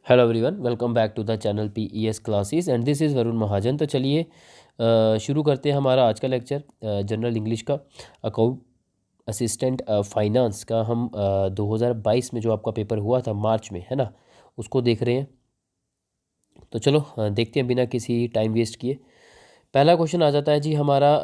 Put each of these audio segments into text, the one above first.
Hello everyone, welcome back to the channel PES classes and this is Varun Mahajan. तो चलिए शुरू करते हैं हमारा आज का लेक्चर जनरल इंग्लिश का। अकाउंट असिस्टेंट फाइनेंस का हम 2022 में जो आपका पेपर हुआ था मार्च में, है ना, उसको देख रहे हैं। तो चलो देखते हैं बिना किसी टाइम वेस्ट किए। पहला क्वेश्चन आ जाता है जी हमारा,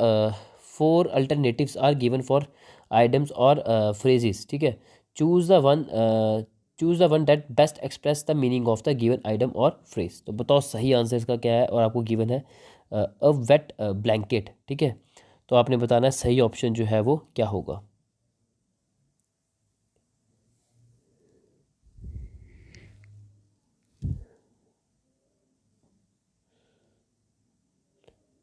4 alternatives are given for items और फ्रेजेस। ठीक है, choose the one choose the one that best express the meaning of the given item और फ्रेज। तो बताओ सही आंसर इसका क्या है। और आपको गिवन है अ वेट ब्लैंकेट। ठीक है, तो आपने बताना है सही ऑप्शन जो है वो क्या होगा।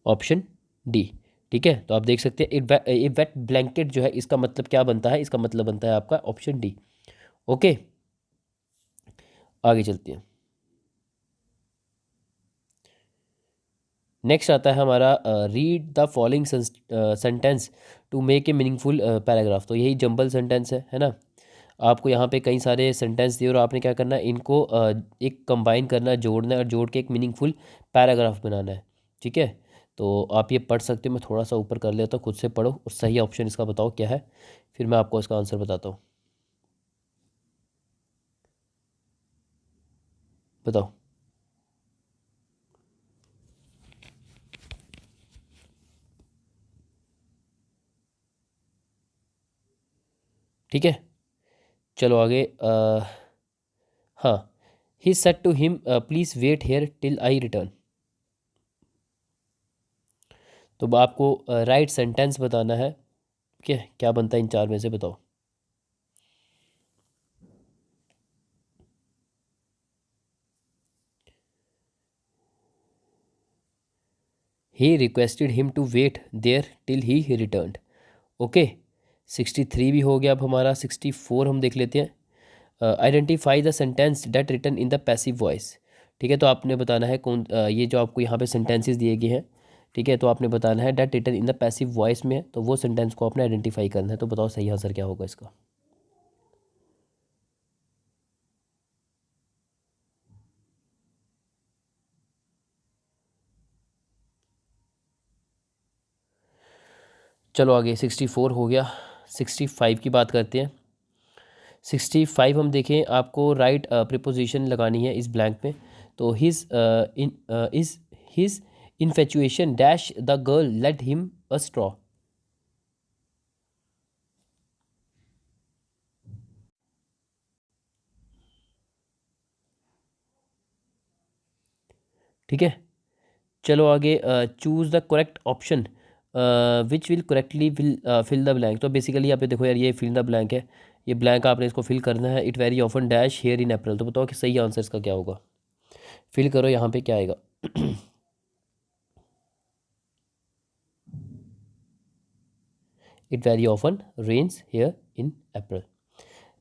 Option D. ठीक है, तो आप देख सकते हैं ए वेट ब्लैंकेट जो है इसका मतलब क्या बनता है। इसका मतलब बनता है आपका ऑप्शन डी। ओके, आगे चलते हैं। नेक्स्ट आता है हमारा, read the following sentence to make a meaningful paragraph. तो यही जंबल सेंटेंस है ना। आपको यहाँ पे कई सारे सेंटेंस दिए और आपने क्या करना है, इनको एक कंबाइन करना है, जोड़ना है और जोड़ के एक मीनिंगफुल पैराग्राफ बनाना है। ठीक है, तो आप ये पढ़ सकते हो। मैं थोड़ा सा ऊपर कर लेता हूँ, खुद से पढ़ो और सही ऑप्शन इसका बताओ क्या है, फिर मैं आपको इसका आंसर बताता हूँ। बताओ। ठीक है, चलो आगे। हाँ, he said to him please wait here till I return. तो अब आपको राइट सेंटेंस बताना है। ठीक है, क्या बनता है इन चार में से, बताओ। He requested him to wait there till he returned. Okay, 63 भी हो गया। अब हमारा 64 हम देख लेते हैं। Identify the sentence that written in the passive voice. ठीक है, तो आपने बताना है कौन ये जो आपको यहाँ पे सेंटेंसेस दिए गए हैं। ठीक है, तो आपने बताना है that written in the passive voice में है, तो वो सेंटेंस को आपने आइडेंटिफाई करना है। तो बताओ सही आंसर क्या होगा इसका। चलो आगे, 64 हो गया। 65 की बात करते हैं। 65 हम देखें, आपको राइट प्रिपोजिशन लगानी है इस ब्लैंक में। तो his infatuation dash the girl led him astray. ठीक है, चलो आगे। Choose the correct option which will correctly will fill the blank. तो बेसिकली यहाँ पे देखो यार, ये फिल द ब्लैंक है, ये ब्लैंक आपने इसको फिल करना है। It very often dash here in April. तो बताओ कि सही आंसर इसका क्या होगा। फिल करो, यहाँ पे क्या आएगा। It very often rains here in April.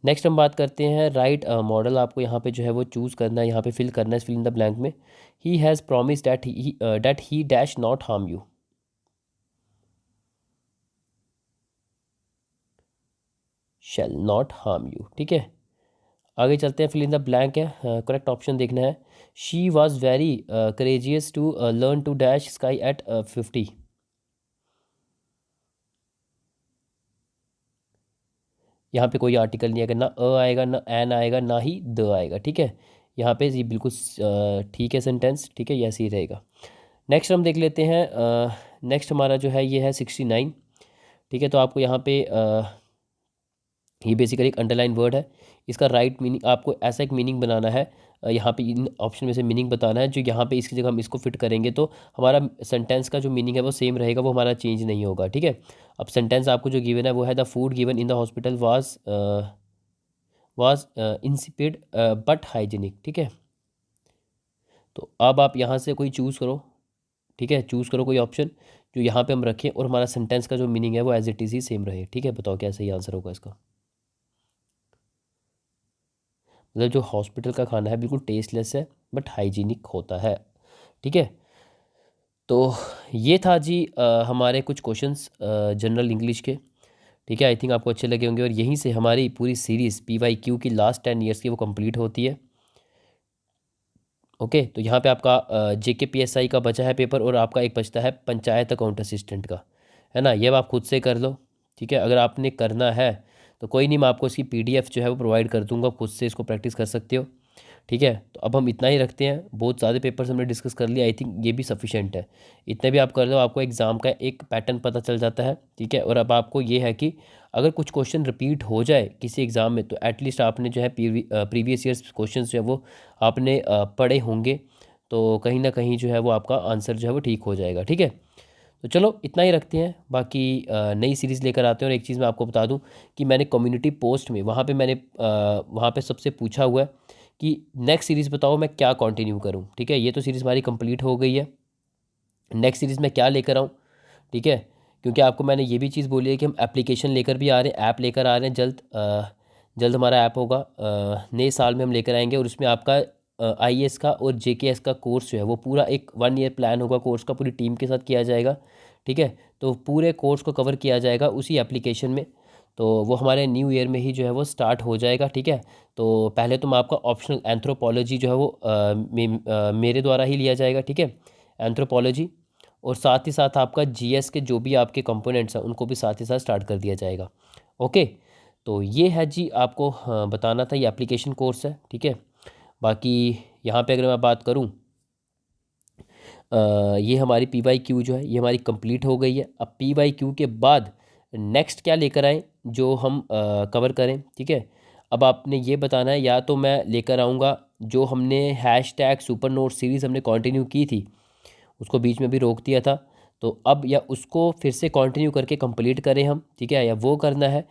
Next हम बात करते हैं राइट मॉडल। आपको यहाँ पे जो है वो चूज़ करना है, यहाँ पे फिल करना है फिल इन द ब्लैंक में। He has promise that he dash not harm you. Shall not harm you. ठीक है, आगे चलते हैं। फिल इन द ब्लैंक है, करेक्ट ऑप्शन देखना है। She was very courageous to learn to dash sky at 50। यहाँ पे कोई आर्टिकल नहीं आएगा, ना आएगा, ना एन आएगा, ना ही द आएगा। ठीक है, यहाँ पे ये बिल्कुल ठीक है सेंटेंस। ठीक है, ये ऐसे ही रहेगा। नेक्स्ट हम देख लेते हैं। नेक्स्ट हमारा जो है ये है 69। ठीक है, तो आपको यहाँ पे ये बेसिकली एक अंडरलाइन वर्ड है। इसका राइट मीनिंग आपको ऐसा एक मीनिंग बनाना है। यहाँ पे इन ऑप्शन में से मीनिंग बताना है, जो यहाँ पे इसकी जगह हम इसको फिट करेंगे तो हमारा सेंटेंस का जो मीनिंग है वो सेम रहेगा, वो हमारा चेंज नहीं होगा। ठीक है, अब सेंटेंस आपको जो गिवन है वो है the food given in the hospital was insipid but hygienic. ठीक है, तो अब आप यहाँ से कोई चूज़ करो। ठीक है, चूज़ करो कोई ऑप्शन जो यहाँ पे हम रखें और हमारा सेंटेंस का जो मीनिंग है वो एज इट इज़ ही सेम रहे। ठीक है, बताओ क्या सही आंसर होगा इसका। मतलब जो हॉस्पिटल का खाना है बिल्कुल टेस्टलेस है बट हाइजीनिक होता है। ठीक है, तो ये था जी हमारे कुछ क्वेश्चंस जनरल इंग्लिश के। ठीक है, आई थिंक आपको अच्छे लगे होंगे और यहीं से हमारी पूरी सीरीज़ PYQ की लास्ट 10 ईयर्स की वो कंप्लीट होती है। ओके, तो यहाँ पे आपका JKPSI का बचा है पेपर और आपका एक बचता है पंचायत अकाउंट असिस्टेंट का, है ना। ये अब आप खुद से कर लो, ठीक है। अगर आपने करना है तो कोई नहीं, मैं आपको इसकी PDF जो है वो प्रोवाइड कर दूंगा, खुद से इसको प्रैक्टिस कर सकते हो, ठीक है। तो अब हम इतना ही रखते हैं, बहुत ज़्यादा पेपर्स हमने डिस्कस कर लिया, आई थिंक ये भी सफिशेंट है। इतने भी आप कर लो, आपको एग्ज़ाम का एक पैटर्न पता चल जाता है, ठीक है। और अब आपको ये है कि अगर कुछ क्वेश्चन रिपीट हो जाए किसी एग्ज़ाम में तो एटलीस्ट आपने जो है प्रीवियस ईयर्स क्वेश्चन जो है वो आपने पढ़े होंगे, तो कहीं ना कहीं जो है वो आपका आंसर जो है वो ठीक हो जाएगा, ठीक है। तो चलो इतना ही रखते हैं, बाकी नई सीरीज़ लेकर आते हैं। और एक चीज़ मैं आपको बता दूं कि मैंने कम्युनिटी पोस्ट में वहाँ पे मैंने वहाँ पे सबसे पूछा हुआ है कि नेक्स्ट सीरीज़ बताओ मैं क्या कंटिन्यू करूँ, ठीक है। ये तो सीरीज़ हमारी कंप्लीट हो गई है, नेक्स्ट सीरीज़ में क्या लेकर आऊँ, ठीक है। क्योंकि आपको मैंने ये भी चीज़ बोली है कि हम एप्लीकेशन लेकर भी आ रहे हैं, ऐप लेकर आ रहे हैं जल्द, जल्द हमारा ऐप होगा, नए साल में हम लेकर आएंगे। और उसमें आपका IAS का और JKS का कोर्स जो है वो पूरा एक 1 ईयर प्लान होगा कोर्स का, पूरी टीम के साथ किया जाएगा, ठीक है। तो पूरे कोर्स को कवर किया जाएगा उसी एप्लीकेशन में, तो वो हमारे न्यू ईयर में ही जो है वो स्टार्ट हो जाएगा, ठीक है। तो पहले तो मैं आपका ऑप्शनल एंथ्रोपोलॉजी जो है वो मेरे द्वारा ही लिया जाएगा, ठीक है, एंथ्रोपोलॉजी। और साथ ही साथ आपका GS के जो भी आपके कंपोनेंट्स हैं उनको भी साथ ही साथ स्टार्ट कर दिया जाएगा। ओके, तो ये है जी, आपको बताना था, ये एप्लीकेशन कोर्स है, ठीक है। बाकी यहाँ पे अगर मैं बात करूँ, ये हमारी PYQ जो है ये हमारी कंप्लीट हो गई है। अब PYQ के बाद नेक्स्ट क्या लेकर आएँ जो हम कवर करें, ठीक है। अब आपने ये बताना है, या तो मैं लेकर आऊँगा जो हमने हैशटैग सुपर नोट सीरीज़ हमने कंटिन्यू की थी, उसको बीच में भी रोक दिया था, तो अब या उसको फिर से कंटिन्यू करके कंप्लीट करें हम, ठीक है, या वो करना है।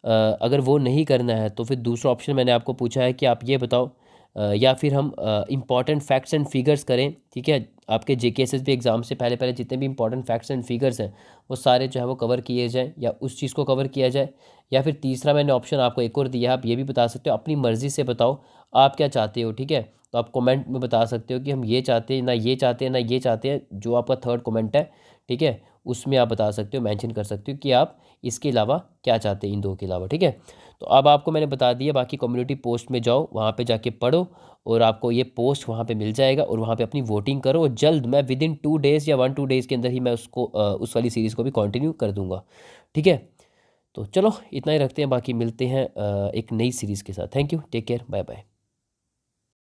अगर वो नहीं करना है तो फिर दूसरा ऑप्शन मैंने आपको पूछा है कि आप ये बताओ, या फिर हम इम्पॉर्टेंट फैक्ट्स एंड फिगर्स करें, ठीक है। आपके JKSSB एग्ज़ाम से पहले पहले जितने भी इंपॉर्टेंट फैक्ट्स एंड फिगर्स हैं वो सारे जो है वो कवर किए जाएँ, या उस चीज़ को कवर किया जाए। या फिर तीसरा मैंने ऑप्शन आपको एक और दिया है, आप ये भी बता सकते हो, अपनी मर्ज़ी से बताओ आप क्या चाहते हो, ठीक है। तो आप कमेंट में बता सकते हो कि हम ये चाहते हैं, ना ये चाहते हैं, ना ये चाहते हैं, जो आपका थर्ड कमेंट है, ठीक है, उसमें आप बता सकते हो, मेंशन कर सकते हो कि आप इसके अलावा क्या चाहते हैं, इन दो के अलावा, ठीक है। तो अब आपको मैंने बता दिया, बाकी कम्युनिटी पोस्ट में जाओ, वहाँ पे जाके पढ़ो और आपको ये पोस्ट वहाँ पे मिल जाएगा, और वहाँ पे अपनी वोटिंग करो। और जल्द मैं विदिन 2 डेज़ या 1-2 डेज़ के अंदर ही मैं उसको उस वाली सीरीज़ को भी कंटिन्यू कर दूँगा, ठीक है। तो चलो इतना ही रखते हैं, बाकी मिलते हैं एक नई सीरीज़ के साथ। Thank you, take care, bye bye.